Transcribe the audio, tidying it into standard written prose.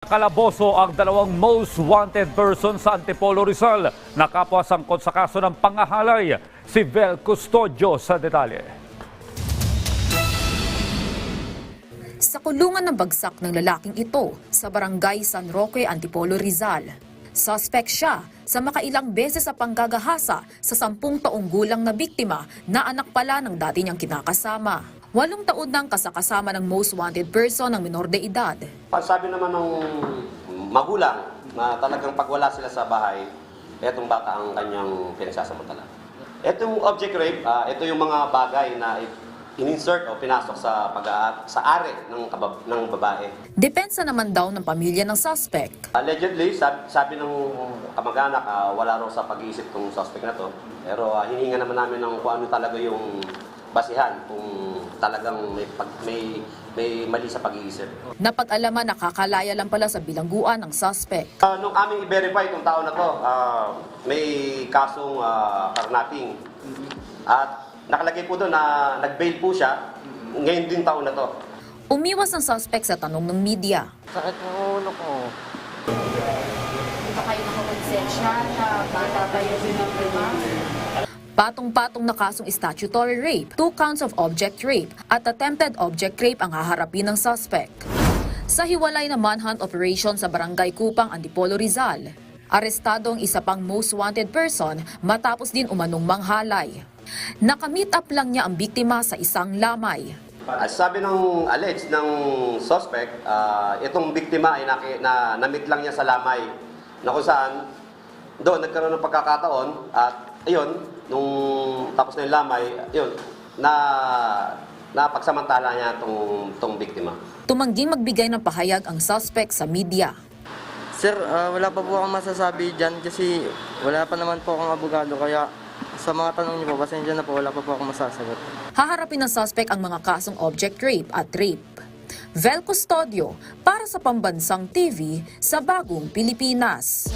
Kalaboso ang dalawang most wanted person sa Antipolo Rizal na kapwa sangkot sa kaso ng pangahalay. Si Vel Custodio sa detalye. Sa kulungan ng bagsak ng lalaking ito sa barangay San Roque, Antipolo, Rizal. Suspect siya sa makailang beses sa panggagahasa sa 10 taong gulang na biktima na anak pala ng dati niyang kinakasama. 8 taon nang kasakasama ng most wanted person ng minor de edad. Sabi naman ng magulang na talagang pag wala sila sa bahay, etong bata ang kanyang pinagsasamantala. Etong object rape, ito yung mga bagay na in-insert o pinasok sa ari ng babae. Depensa naman daw ng pamilya ng suspect. Allegedly, sabi ng kamag-anak, wala raw sa pag-iisip ng suspect na to. Pero hininga naman namin ng kung ano talaga yung basihan, kung talagang may mali sa pag-iisip. Napag-alaman nakakalaya lang pala sa bilangguan ng suspect. Nung aming i-verify itong tao na to, may kasong karnapping. At nakalagay po doon na nag-bail po siya ngayon din taon na to. Umiwas ang suspect sa tanong ng media. Sakit ng ulo ko. Hindi ba kayo nakakonsensya na bata ba yung sinagdima? Patong-patong na kasong statutory rape, 2 counts of object rape at attempted object rape ang haharapin ng suspect. Sa hiwalay na manhunt operation sa Barangay Kupang, Antipolo, Rizal, arestado ang isa pang most wanted person matapos din umanong manghalay. Nakamit up lang niya ang biktima sa isang lamay. Sabi ng alleged ng suspect, itong biktima ay na-meet lang niya sa lamay na kung saan doon nagkaroon ng pagkakataon at ayun, nung tapos na yung lamay, ayun, napagsamantala niya itong biktima. Tumangging magbigay ng pahayag ang suspect sa media. Sir, wala pa po akong masasabi dyan kasi wala pa naman po akong abogado kaya sa mga tanong niyo po, pasensya na po, wala pa po akong masasagot. Haharapin ng suspect ang mga kasong object rape at rape. Vel Custodio para sa Pambansang TV sa Bagong Pilipinas.